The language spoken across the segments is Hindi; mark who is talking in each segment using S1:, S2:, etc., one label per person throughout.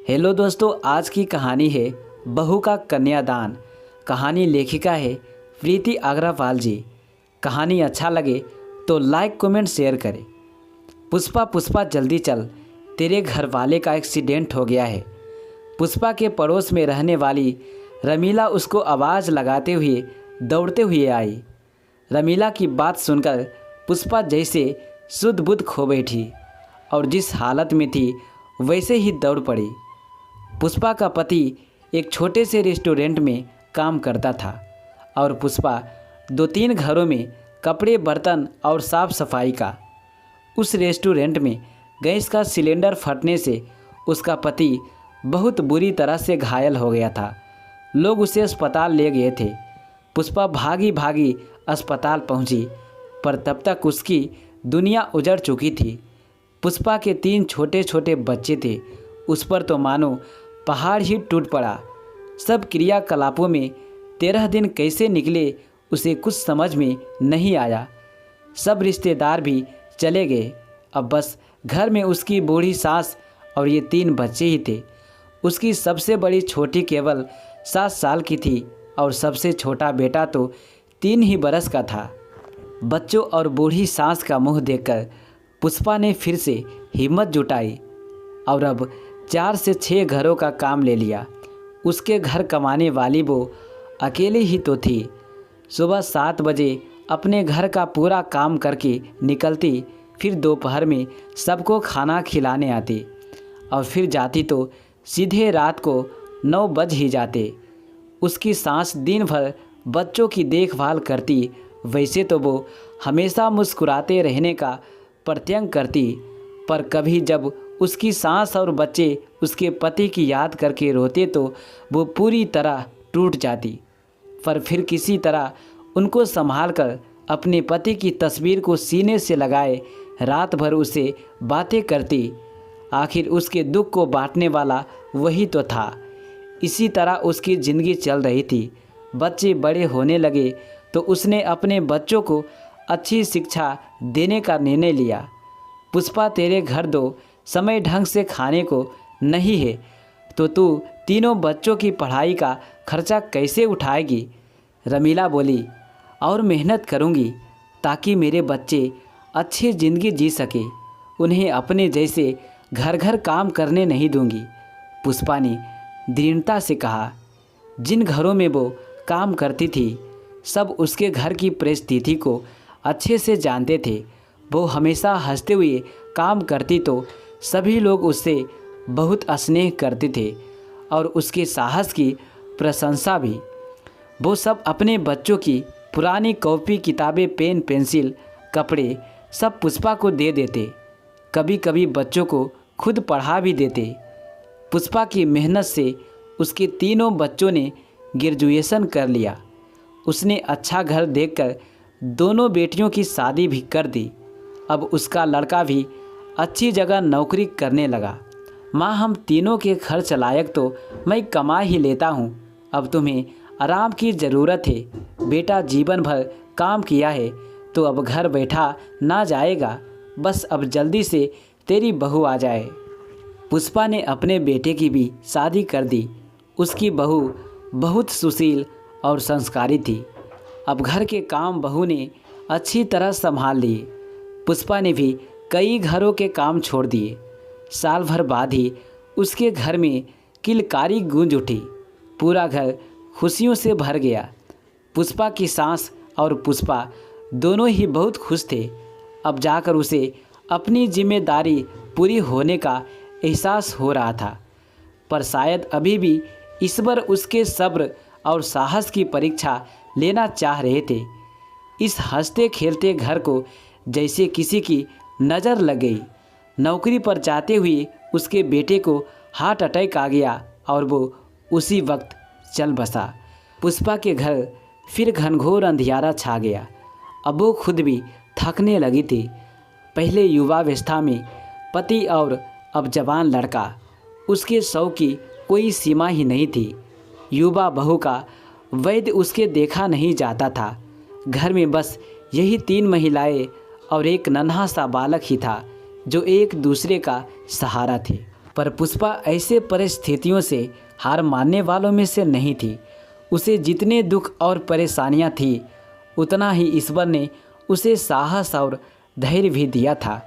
S1: हेलो दोस्तों, आज की कहानी है बहू का कन्यादान। कहानी लेखिका है प्रीति अग्रवाल जी। कहानी अच्छा लगे तो लाइक कमेंट शेयर करें। पुष्पा पुष्पा जल्दी चल, तेरे घर वाले का एक्सीडेंट हो गया है। पुष्पा के पड़ोस में रहने वाली रमीला उसको आवाज़ लगाते हुए दौड़ते हुए आई। रमीला की बात सुनकर पुष्पा जैसे सुध बुध खो बैठी और जिस हालत में थी वैसे ही दौड़ पड़ी। पुष्पा का पति एक छोटे से रेस्टोरेंट में काम करता था और पुष्पा 2-3 घरों में कपड़े, बर्तन और साफ सफाई का। उस रेस्टोरेंट में गैस का सिलेंडर फटने से उसका पति बहुत बुरी तरह से घायल हो गया था। लोग उसे अस्पताल ले गए थे। पुष्पा भागी भागी अस्पताल पहुंची, पर तब तक उसकी दुनिया उजड़ चुकी थी। पुष्पा के 3 छोटे छोटे बच्चे थे। उस पर तो मानो पहाड़ ही टूट पड़ा। सब क्रियाकलापों में 13 दिन कैसे निकले उसे कुछ समझ में नहीं आया। सब रिश्तेदार भी चले गए। अब बस घर में उसकी बूढ़ी सास और ये 3 बच्चे ही थे। उसकी सबसे बड़ी छोटी केवल 7 साल की थी और सबसे छोटा बेटा तो 3 ही बरस का था। बच्चों और बूढ़ी सास का मुंह देखकर पुष्पा ने फिर से हिम्मत जुटाई और अब 4 से 6 घरों का काम ले लिया। उसके घर कमाने वाली वो अकेली ही तो थी। सुबह 7 बजे अपने घर का पूरा काम करके निकलती, फिर दोपहर में सबको खाना खिलाने आती और फिर जाती तो सीधे रात को 9 बज ही जाते। उसकी सास दिन भर बच्चों की देखभाल करती। वैसे तो वो हमेशा मुस्कुराते रहने का प्रत्यंग करती, पर कभी जब उसकी सास और बच्चे उसके पति की याद करके रोते तो वो पूरी तरह टूट जाती। पर फिर किसी तरह उनको संभाल कर अपने पति की तस्वीर को सीने से लगाए रात भर उसे बातें करती। आखिर उसके दुख को बांटने वाला वही तो था। इसी तरह उसकी ज़िंदगी चल रही थी। बच्चे बड़े होने लगे तो उसने अपने बच्चों को अच्छी शिक्षा देने का निर्णय लिया। पुष्पा, तेरे घर दो समय ढंग से खाने को नहीं है तो तू तीनों बच्चों की पढ़ाई का खर्चा कैसे उठाएगी? रमीला बोली। और मेहनत करूंगी ताकि मेरे बच्चे अच्छी ज़िंदगी जी सके। उन्हें अपने जैसे घर घर काम करने नहीं दूंगी, पुष्पा ने दृढ़ता से कहा। जिन घरों में वो काम करती थी सब उसके घर की परिस्थिति को अच्छे से जानते थे। वो हमेशा हंसते हुए काम करती तो सभी लोग उससे बहुत स्नेह करते थे और उसके साहस की प्रशंसा भी। वो सब अपने बच्चों की पुरानी कॉपी, किताबें, पेन, पेंसिल, कपड़े सब पुष्पा को दे देते। कभी कभी बच्चों को खुद पढ़ा भी देते। पुष्पा की मेहनत से उसके तीनों बच्चों ने ग्रेजुएशन कर लिया। उसने अच्छा घर देखकर दोनों बेटियों की शादी भी कर दी। अब उसका लड़का भी अच्छी जगह नौकरी करने लगा। माँ, हम तीनों के खर्च लायक तो मैं कमा ही लेता हूँ। अब तुम्हें आराम की ज़रूरत है। बेटा जीवन भर काम किया है तो अब घर बैठा ना जाएगा। बस अब जल्दी से तेरी बहू आ जाए। पुष्पा ने अपने बेटे की भी शादी कर दी। उसकी बहू बहुत सुशील और संस्कारी थी। अब घर के काम बहू ने अच्छी तरह संभाल लिए। पुष्पा ने भी कई घरों के काम छोड़ दिए। साल भर बाद ही उसके घर में किलकारी गूंज उठी। पूरा घर खुशियों से भर गया। पुष्पा की सास और पुष्पा दोनों ही बहुत खुश थे। अब जाकर उसे अपनी जिम्मेदारी पूरी होने का एहसास हो रहा था, पर शायद अभी भी ईश्वर उसके सब्र और साहस की परीक्षा लेना चाह रहे थे। इस हंसते खेलते घर को जैसे किसी की नज़र लग गई। नौकरी पर जाते हुए उसके बेटे को हार्ट अटैक आ गया और वो उसी वक्त चल बसा। पुष्पा के घर फिर घनघोर अंधियारा छा गया। अब वो खुद भी थकने लगी थी। पहले युवावस्था में पति और अब जवान लड़का। उसके शौक की कोई सीमा ही नहीं थी। युवा बहू का वैद्य उसके देखा नहीं जाता था। घर में बस यही 3 महिलाएं और एक नन्हा सा बालक ही था जो एक दूसरे का सहारा थे। पर पुष्पा ऐसे परिस्थितियों से हार मानने वालों में से नहीं थी। उसे जितने दुख और परेशानियां थी उतना ही ईश्वर ने उसे साहस और धैर्य भी दिया था।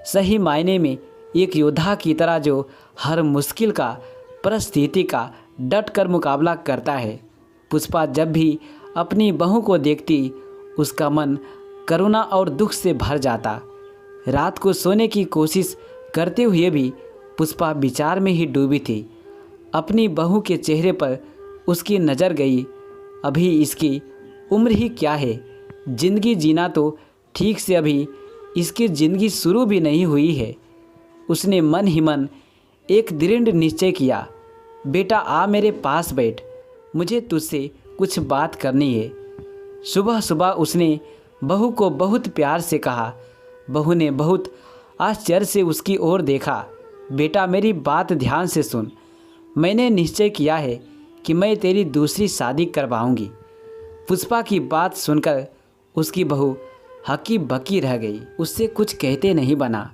S1: सही मायने में एक योद्धा की तरह जो हर मुश्किल का परिस्थिति का डट कर मुकाबला करता है। पुष्पा जब भी अपनी बहू को देखती उसका मन करुणा और दुख से भर जाता। रात को सोने की कोशिश करते हुए भी पुष्पा विचार में ही डूबी थी। अपनी बहू के चेहरे पर उसकी नज़र गई। अभी इसकी उम्र ही क्या है, जिंदगी जीना तो ठीक से अभी इसकी ज़िंदगी शुरू भी नहीं हुई है। उसने मन ही मन एक दृढ़ निश्चय किया, बेटा आ मेरे पास बैठ, मुझे तुझसे कुछ बात करनी है। सुबह सुबह उसने बहू को बहुत प्यार से कहा। बहू ने बहुत आश्चर्य से उसकी ओर देखा। बेटा मेरी बात ध्यान से सुन, मैंने निश्चय किया है कि मैं तेरी दूसरी शादी करवाऊंगी। पुष्पा की बात सुनकर उसकी बहू हक्की बक्की रह गई। उससे कुछ कहते नहीं बना।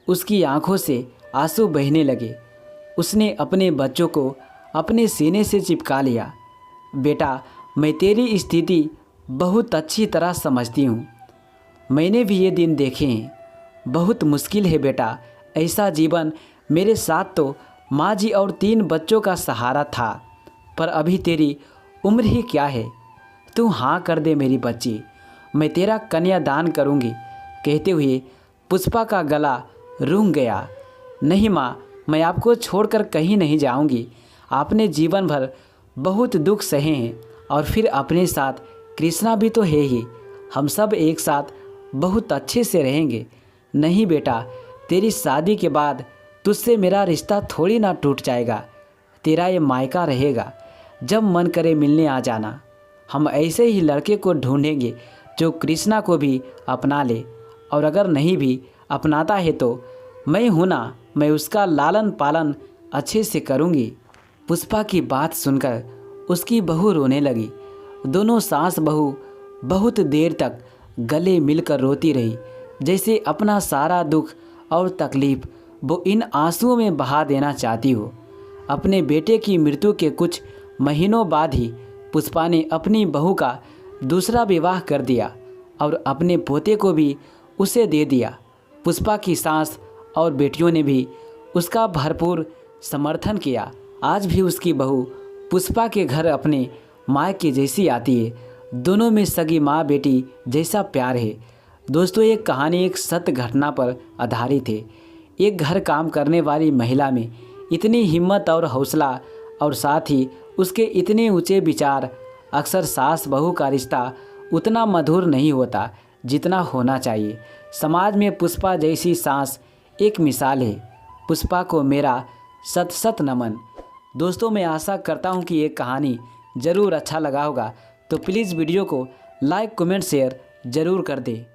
S1: उसकी आंखों से आंसू बहने लगे। उसने अपने बच्चों को अपने सीने से चिपका लिया। बेटा मैं तेरी स्थिति बहुत अच्छी तरह समझती हूँ, मैंने भी ये दिन देखे हैं। बहुत मुश्किल है बेटा, ऐसा जीवन मेरे साथ तो माँ जी और 3 बच्चों का सहारा था, पर अभी तेरी उम्र ही क्या है। तू हाँ कर दे मेरी बच्ची, मैं तेरा कन्यादान करूँगी। कहते हुए पुष्पा का गला रूंघ गया। नहीं माँ, मैं आपको छोड़कर कहीं नहीं जाऊँगी। आपने जीवन भर बहुत दुख सहे हैं और फिर अपने साथ कृष्णा भी तो है ही। हम सब एक साथ बहुत अच्छे से रहेंगे। नहीं बेटा, तेरी शादी के बाद तुझसे मेरा रिश्ता थोड़ी ना टूट जाएगा। तेरा ये मायका रहेगा, जब मन करे मिलने आ जाना। हम ऐसे ही लड़के को ढूंढेंगे जो कृष्णा को भी अपना ले, और अगर नहीं भी अपनाता है तो मैं हूँ ना, मैं उसका लालन पालन अच्छे से करूँगी। पुष्पा की बात सुनकर उसकी बहू रोने लगी। दोनों सास बहू बहुत देर तक गले मिलकर रोती रही, जैसे अपना सारा दुख और तकलीफ वो इन आंसुओं में बहा देना चाहती हो। अपने बेटे की मृत्यु के कुछ महीनों बाद ही पुष्पा ने अपनी बहू का दूसरा विवाह कर दिया और अपने पोते को भी उसे दे दिया। पुष्पा की सास और बेटियों ने भी उसका भरपूर समर्थन किया। आज भी उसकी बहू पुष्पा के घर अपने मायके जैसी आती है। दोनों में सगी माँ बेटी जैसा प्यार है। दोस्तों, ये कहानी एक सत्य घटना पर आधारित है। एक घर काम करने वाली महिला में इतनी हिम्मत और हौसला और साथ ही उसके इतने ऊंचे विचार। अक्सर सास बहू का रिश्ता उतना मधुर नहीं होता जितना होना चाहिए। समाज में पुष्पा जैसी सास एक मिसाल है। पुष्पा को मेरा सत सत नमन। दोस्तों, मैं आशा करता हूँ कि ये कहानी ज़रूर अच्छा लगा होगा, तो प्लीज़ वीडियो को लाइक कमेंट शेयर ज़रूर कर दें।